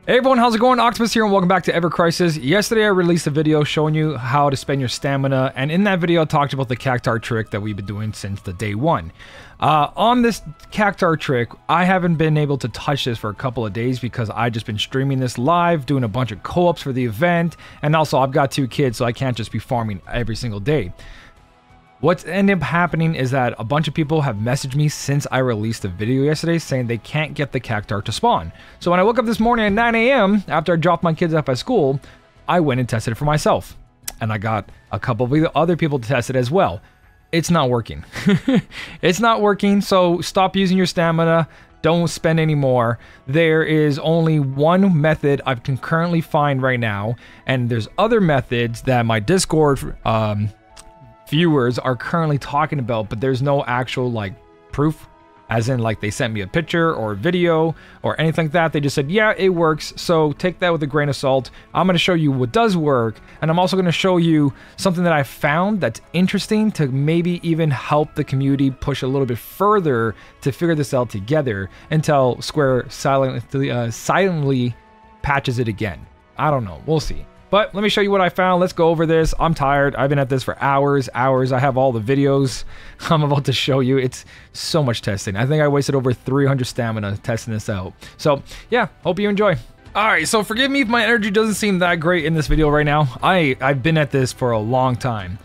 Hey everyone, how's it going? Octopus here and welcome back to evercrisis. Yesterday I released a video showing you how to spend your stamina, and in that video I talked about the Cactuar trick that we've been doing since the day one. On this Cactuar trick, I haven't been able to touch this for a couple of days because I've just been streaming this live, doing a bunch of co-ops for the event, and also I've got 2 kids so I can't just be farming every single day. What's ended up happening is that a bunch of people have messaged me since I released the video yesterday saying they can't get the Cactuar to spawn. So when I woke up this morning at 9 a.m. after I dropped my kids off at school, I went and tested it for myself. And I got a couple of other people to test it as well. It's not working. It's not working, so stop using your stamina. Don't spend any more. There is only one method I can currently find right now, and there's other methods that my Discord viewers are currently talking about, but there's no actual like proof, as in like they sent me a picture or a video or anything like that. They just said, yeah, it works, so take that with a grain of salt. I'm going to show you what does work, and I'm also going to show you something that I found that's interesting to maybe even help the community push a little bit further to figure this out together until Square silently patches it again. I don't know, we'll see. But let me show you what I found. Let's go over this. I'm tired. I've been at this for hours. I have all the videos I'm about to show you. It's so much testing. I think I wasted over 300 stamina testing this out. So yeah, hope you enjoy. All right, so forgive me if my energy doesn't seem that great in this video right now. I've been at this for a long time.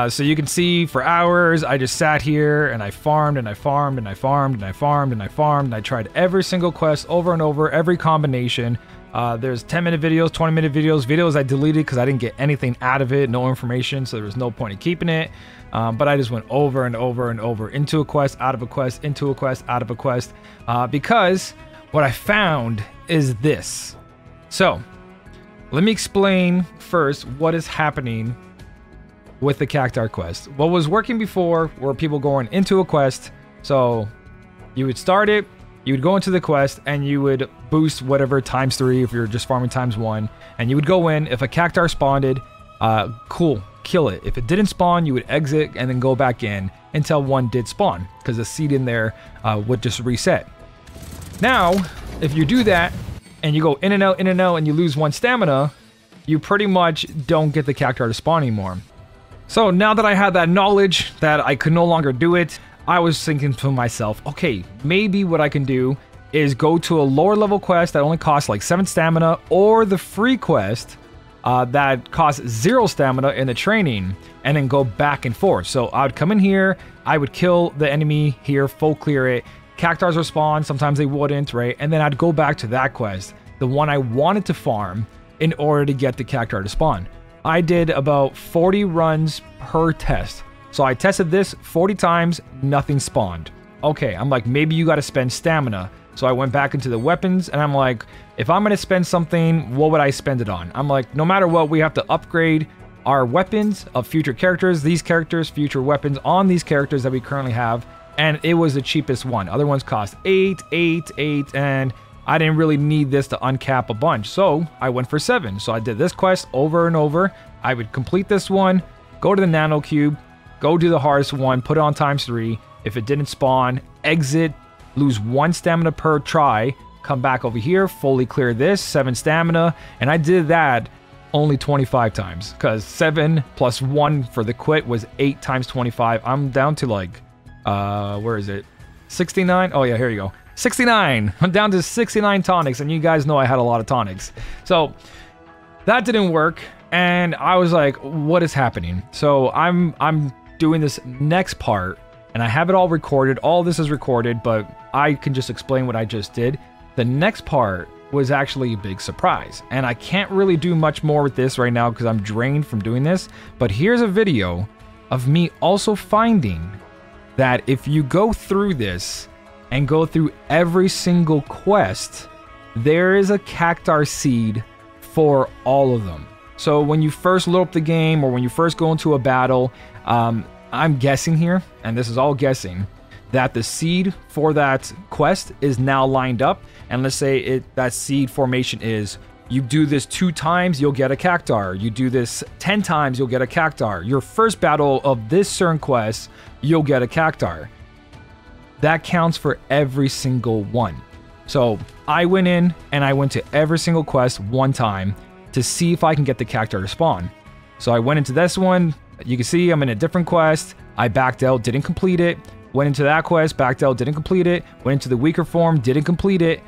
So you can see for hours, I just sat here and I farmed and I farmed and I farmed and I farmed and I farmed and I tried every single quest over and over, every combination. There's 10-minute videos, 20-minute videos I deleted because I didn't get anything out of it, no information, so there was no point in keeping it. But I just went over and over and over, into a quest, out of a quest, into a quest, out of a quest, because what I found is this. So let me explain first what is happening with the Cactuar quest. What was working before were people going into a quest, so you would start it, you would go into the quest and you would boost whatever ×3 if you're just farming ×1, and you would go in. If a Cactuar spawned, cool, kill it. If it didn't spawn, you would exit and then go back in until one did spawn, because the seed in there would just reset. Now, if you do that and you go in and out and you lose 1 stamina, you pretty much don't get the Cactuar to spawn anymore. So now that I had that knowledge that I could no longer do it, I was thinking to myself, okay, maybe what I can do is go to a lower level quest that only costs like 7 stamina, or the free quest that costs 0 stamina in the training, and then go back and forth. So I would come in here, I would kill the enemy here, full clear it, Cactuars would spawn, sometimes they wouldn't, right? And then I'd go back to that quest, the one I wanted to farm, in order to get the Cactuar to spawn. I did about 40 runs per test. So I tested this 40 times, nothing spawned. Okay, I'm like, maybe you got to spend stamina. So I went back into the weapons and I'm like, if I'm going to spend something, what would I spend it on? I'm like, no matter what, we have to upgrade our weapons of future characters, these characters, future weapons on these characters that we currently have. And it was the cheapest one. Other ones cost 8, 8, 8, and I didn't really need this to uncap a bunch. So I went for 7. So I did this quest over and over. I would complete this one, go to the nano cube, go do the hardest one, put it on ×3. If it didn't spawn, exit, lose 1 stamina per try, come back over here, fully clear this, 7 stamina, and I did that only 25 times, because 7 plus 1 for the quit was 8 times 25. I'm down to like, where is it? 69? Oh yeah, here you go. 69! I'm down to 69 tonics, and you guys know I had a lot of tonics. So that didn't work, and I was like, what is happening? So I'm doing this next part, and I have it all recorded. All this is recorded, but I can just explain what I just did. The next part was actually a big surprise, and I can't really do much more with this right now because I'm drained from doing this, but here's a video of me also finding that if you go through this and go through every single quest, there is a Cactuar seed for all of them. So when you first load up the game, or when you first go into a battle, I'm guessing here, and this is all guessing, that the seed for that quest is now lined up. And let's say that seed formation is, you do this 2 times, you'll get a Cactuar. You do this 10 times, you'll get a Cactuar. Your first battle of this certain quest, you'll get a Cactuar. That counts for every single one. So I went in and I went to every single quest one time to see if I can get the Cactuar to spawn. So I went into this one. You can see I'm in a different quest. I backed out, didn't complete it. Went into that quest, backed out, didn't complete it. Went into the weaker form, didn't complete it.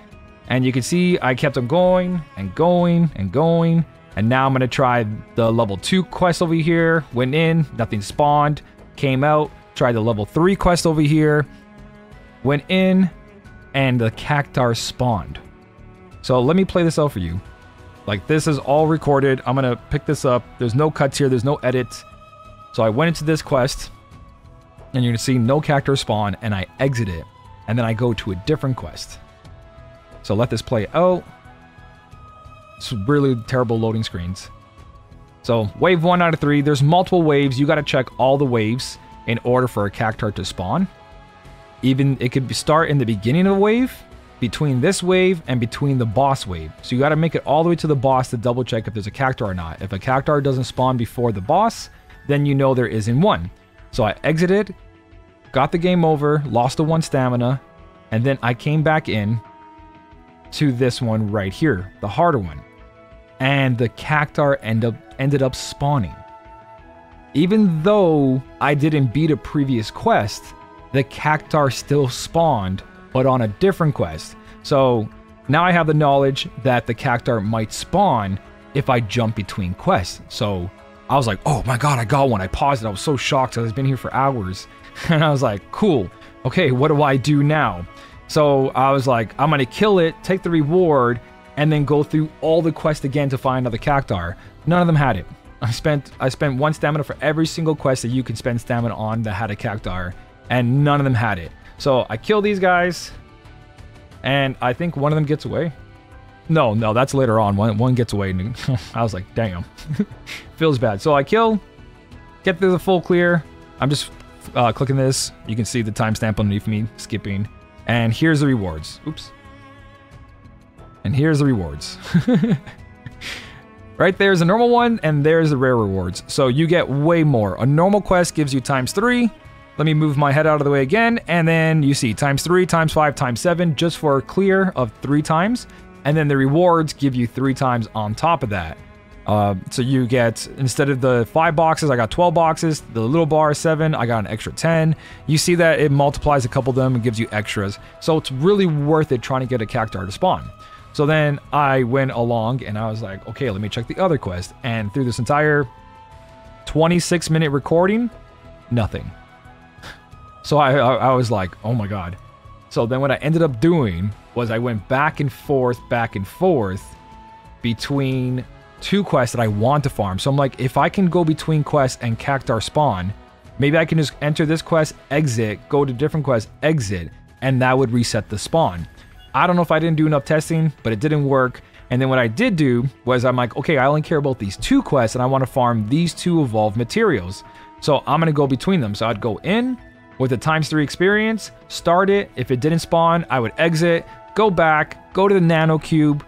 And you can see I kept on going and going and going. And now I'm going to try the level 2 quest over here. Went in, nothing spawned. Came out, tried the level 3 quest over here. Went in, and the Cactuar spawned. So let me play this out for you. Like, this is all recorded. I'm going to pick this up. There's no cuts here. There's no edits. So I went into this quest, and you're going to see no Cactuar spawn, and I exit it. And then I go to a different quest. So let this play out. It's really terrible loading screens. So wave 1 out of 3. There's multiple waves. You got to check all the waves in order for a Cactuar to spawn. Even it could start in the beginning of the wave, between this wave, and between the boss wave. So you got to make it all the way to the boss to double check if there's a Cactuar or not. If a Cactuar doesn't spawn before the boss, then you know there isn't one. So I exited, got the game over, lost the 1 stamina, and then I came back in to this one right here, the harder one. And the Cactuar ended up spawning. Even though I didn't beat a previous quest, the Cactuar still spawned, but on a different quest. So now I have the knowledge that the Cactuar might spawn if I jump between quests. So I was like, oh my god, I got one. I paused it. I was so shocked. I've been here for hours. And I was like, cool. Okay, what do I do now? So I was like, I'm going to kill it, take the reward, and then go through all the quests again to find another Cactuar. None of them had it. I spent 1 stamina for every single quest that you could spend stamina on that had a Cactuar, and none of them had it. So I kill these guys, and I think one of them gets away. No, that's later on. One gets away, and I was like, damn. Feels bad. So I kill, get through the full clear. I'm just clicking this. You can see the timestamp underneath me, skipping. And here's the rewards. Oops. And here's the rewards. Right there's a normal one, and there's the rare rewards. So you get way more. A normal quest gives you ×3. Let me move my head out of the way again, and then you see ×3, ×5, ×7, just for a clear of 3 times. And then the rewards give you 3 times on top of that. So you get, instead of the 5 boxes, I got 12 boxes. The little bar is 7, I got an extra 10. You see that it multiplies a couple of them and gives you extras. So it's really worth it trying to get a Cactuar to spawn. So then I went along and I was like, okay, let me check the other quest. And through this entire 26-minute recording, nothing. So I was like, oh my god. So then what I ended up doing was I went back and forth between 2 quests that I want to farm. So I'm like, if I can go between quests and Cactuar spawn, maybe I can just enter this quest, exit, go to different quest, exit, and that would reset the spawn. I don't know if I didn't do enough testing, but it didn't work. And then what I did do was I'm like, okay, I only care about these 2 quests and I want to farm these 2 evolved materials. So I'm going to go between them. So I'd go in with a ×3 experience, start it. If it didn't spawn, I would exit, go back, go to the nano cube,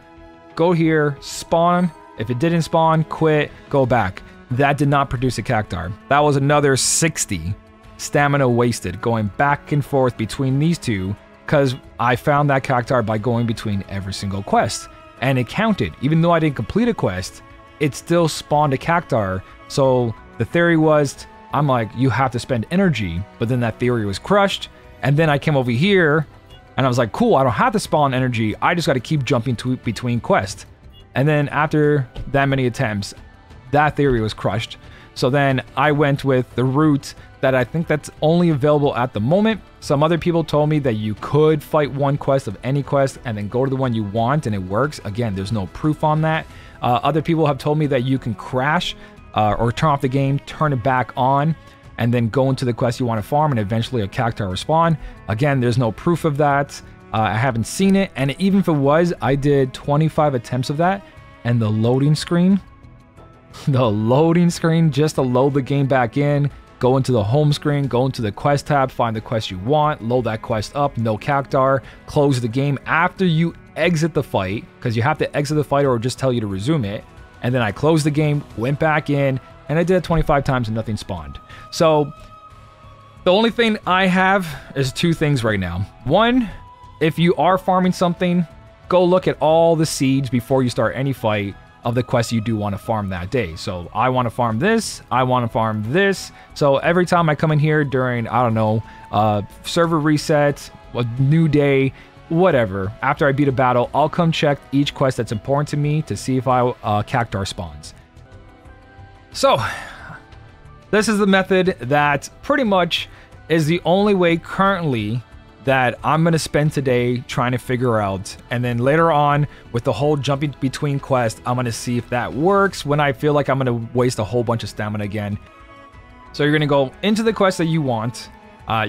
go here, spawn. If it didn't spawn, quit, go back. That did not produce a Cactuar. That was another 60 stamina wasted going back and forth between these 2 because I found that Cactuar by going between every single quest. And it counted. Even though I didn't complete a quest, it still spawned a Cactuar. So the theory was, I'm like, you have to spend energy, but then that theory was crushed. And then I came over here and I was like, cool, I don't have to spawn energy. I just got to keep jumping between quests. And then after that many attempts, that theory was crushed. So then I went with the route that I think that's only available at the moment. Some other people told me that you could fight one quest of any quest and then go to the one you want and it works. Again, there's no proof on that. Other people have told me that you can crash or turn off the game, turn it back on, and then go into the quest you want to farm and eventually a Cactuar will spawn. Again, there's no proof of that. I haven't seen it, and even if it was, I did 25 attempts of that, and the loading screen just to load the game back in, go into the home screen, go into the quest tab, find the quest you want, load that quest up, no Cactuar, close the game after you exit the fight, because you have to exit the fight or it'll just tell you to resume it. And then I closed the game, went back in, and I did it 25 times and nothing spawned. So the only thing I have is 2 things right now. One, if you are farming something, go look at all the seeds before you start any fight of the quest you do want to farm that day. So I want to farm this, I want to farm this. So every time I come in here during, I don't know, server reset, a new day, whatever, after I beat a battle, I'll come check each quest that's important to me to see if Cactuar spawns. So this is the method that pretty much is the only way currently that I'm going to spend today trying to figure out. And then later on, with the whole jumping between quests, I'm going to see if that works when I feel like I'm going to waste a whole bunch of stamina again. So you're going to go into the quest that you want.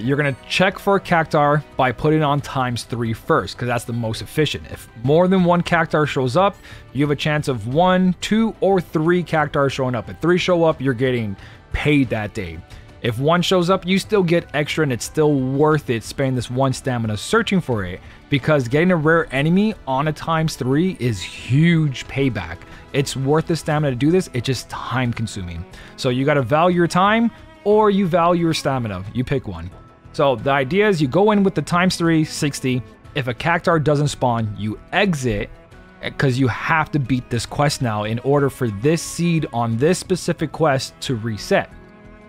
You're going to check for a Cactuar by putting it on ×3 first, because that's the most efficient. If more than one Cactuar shows up, you have a chance of 1, 2, or 3 Cactuars showing up. If 3 show up, you're getting paid that day. If 1 shows up, you still get extra, and it's still worth it spending this 1 stamina searching for it, because getting a rare enemy on a ×3 is huge payback. It's worth the stamina to do this. It's just time consuming. So you got to value your time, or you value your stamina. You pick one. So the idea is you go in with the ×3, 60. If a Cactuar doesn't spawn, you exit, because you have to beat this quest now in order for this seed on this specific quest to reset.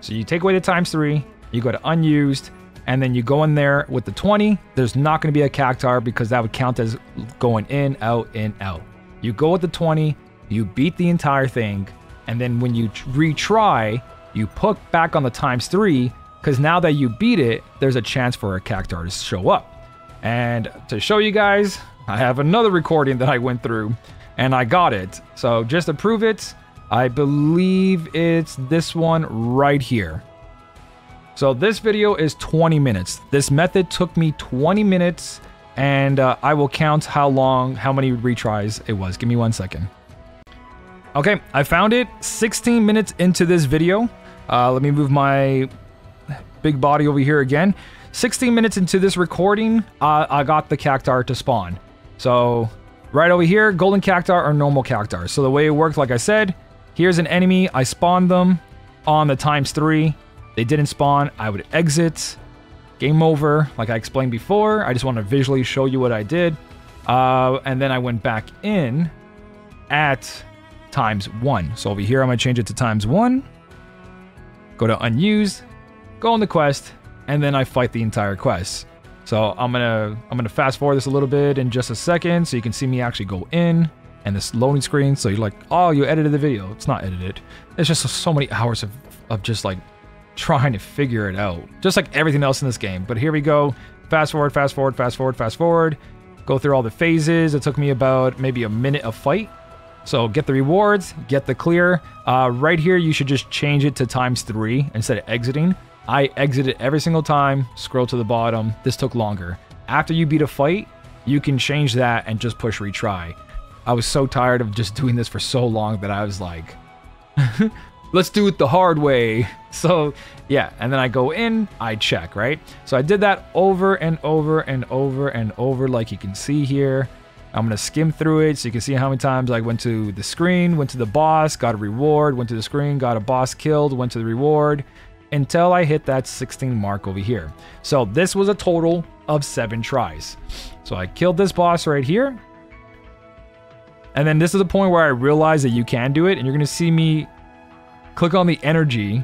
So you take away the ×3, you go to unused, and then you go in there with the 20. There's not going to be a Cactuar because that would count as going in, out, in, out. You go with the 20, you beat the entire thing, and then when you retry, you put back on the ×3, because now that you beat it, there's a chance for a Cactuar to show up. And to show you guys, I have another recording that I went through, and I got it. So just to prove it, I believe it's this one right here. So this video is 20 minutes. This method took me 20 minutes, and I will count how many retries it was. Give me 1 second. Okay, I found it 16 minutes into this video. Let me move my big body over here again. 16 minutes into this recording, I got the Cactuar to spawn. So right over here, golden Cactuar or normal Cactuar. So the way it worked, like I said, here's an enemy. I spawned them on the ×3. They didn't spawn. I would exit. Game over. Like I explained before. I just want to visually show you what I did. And then I went back in at ×1. So over here, I'm going to change it to ×1. Go to unused. Go on the quest. And then I fight the entire quest. So I'm gonna fast forward this a little bit in just a second so you can see me actually go in. And this loading screen, so you're like, oh, you edited the video. It's not edited. It's just so many hours of just like trying to figure it out. Just like everything else in this game. But here we go. Fast forward, fast forward, fast forward, fast forward. Go through all the phases. It took me about maybe a minute of fight. So get the rewards, get the clear. Right here, you should just change it to ×3 instead of exiting. I exited every single time. Scroll to the bottom. This took longer. After you beat a fight, you can change that and just push retry. I was so tired of just doing this for so long that I was like, let's do it the hard way. So yeah, and then I go in, I check, right? So I did that over and over and over and over, like you can see here. I'm gonna skim through it so you can see how many times I went to the screen, went to the boss, got a reward, went to the screen, got a boss killed, went to the reward, until I hit that 16 mark over here. So this was a total of 7 tries. So I killed this boss right here. And then this is the point where I realized that you can do it, and you're gonna see me click on the energy,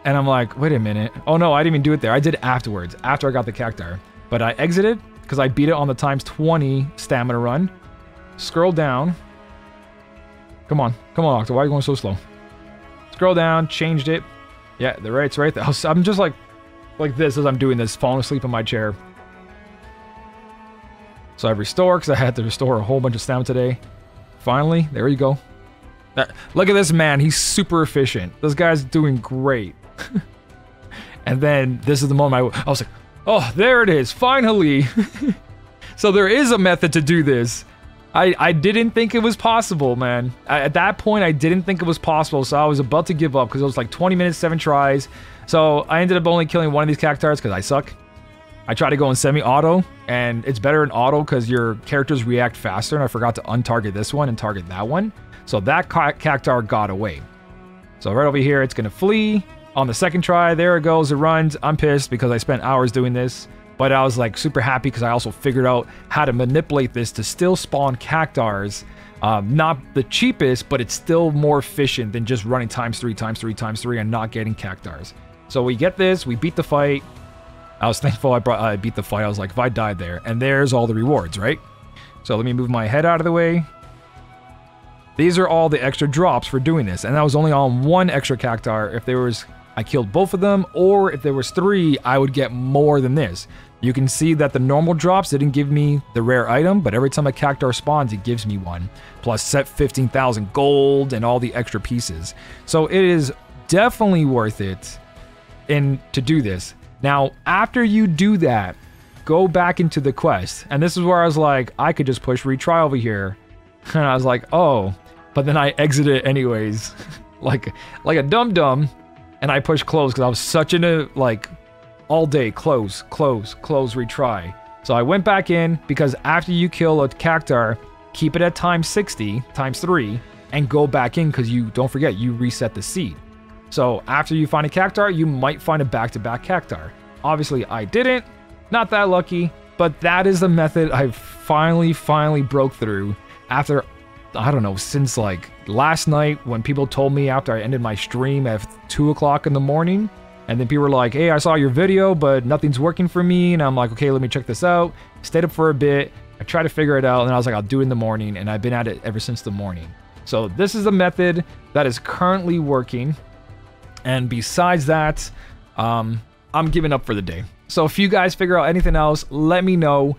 and I'm like, wait a minute. Oh no, I didn't even do it there. I did it afterwards, after I got the Cactuar. But I exited, because I beat it on the ×20 stamina run. Scroll down. Come on, Autie, why are you going so slow? Scroll down, changed it. Yeah, it's right there. I'm just like this as I'm doing this, falling asleep in my chair. So I restore, because I had to restore a whole bunch of stamina today. Finally, there you go. Look at this man, he's super efficient. This guy's doing great. And then this is the moment I was like, oh, there it is, finally. So there is a method to do this. I didn't think it was possible, man. At that point, I didn't think it was possible, so I was about to give up because it was like 20 minutes, 7 tries. So I ended up only killing one of these Cactuars because I suck. I tried to go in semi-auto, and it's better in auto because your characters react faster, and I forgot to untarget this one and target that one. So that Cactuar got away. So right over here, it's going to flee. On the second try, there it goes, it runs. I'm pissed because I spent hours doing this. But I was like super happy because I also figured out how to manipulate this to still spawn Cactuars. Not the cheapest, but it's still more efficient than just running times 3, times 3, times 3 and not getting Cactuars. So we get this, we beat the fight. I was thankful I beat the fight. I was like, if I died there, and there's all the rewards, right? So let me move my head out of the way. These are all the extra drops for doing this, and that was only on one extra Cactuar. If there was, I killed both of them, or if there was 3, I would get more than this. You can see that the normal drops didn't give me the rare item, but every time a Cactuar spawns, it gives me one. Plus set 15,000 gold and all the extra pieces. So it is definitely worth it to do this. Now, after you do that, go back into the quest. And this is where I was like, I could just push retry over here. And I was like, oh, but then I exited anyways, like a dum-dum. And I pushed close because I was such in a, like, all day, close, retry. So I went back in because after you kill a Cactuar, keep it at times 60, times 3, and go back in because you, don't forget, you reset the seed. So after you find a Cactuar, you might find a back-to-back Cactuar. Obviously, I didn't. Not that lucky, but that is the method I finally broke through after, I don't know, since like last night when people told me after I ended my stream at 2 o'clock in the morning. And then people were like, hey, I saw your video, but nothing's working for me. And I'm like, okay, let me check this out. Stayed up for a bit. I tried to figure it out, and I was like, I'll do it in the morning. And I've been at it ever since the morning. So this is the method that is currently working. And besides that, I'm giving up for the day. So if you guys figure out anything else, let me know.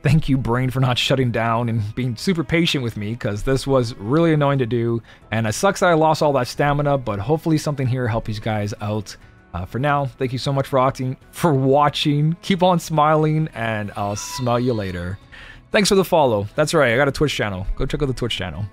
Thank you, Brain, for not shutting down and being super patient with me, because this was really annoying to do. And it sucks that I lost all that stamina, but hopefully something here helps you guys out. For now, thank you so much for watching. Keep on smiling, and I'll smell you later. Thanks for the follow. That's right, I got a Twitch channel. Go check out the Twitch channel.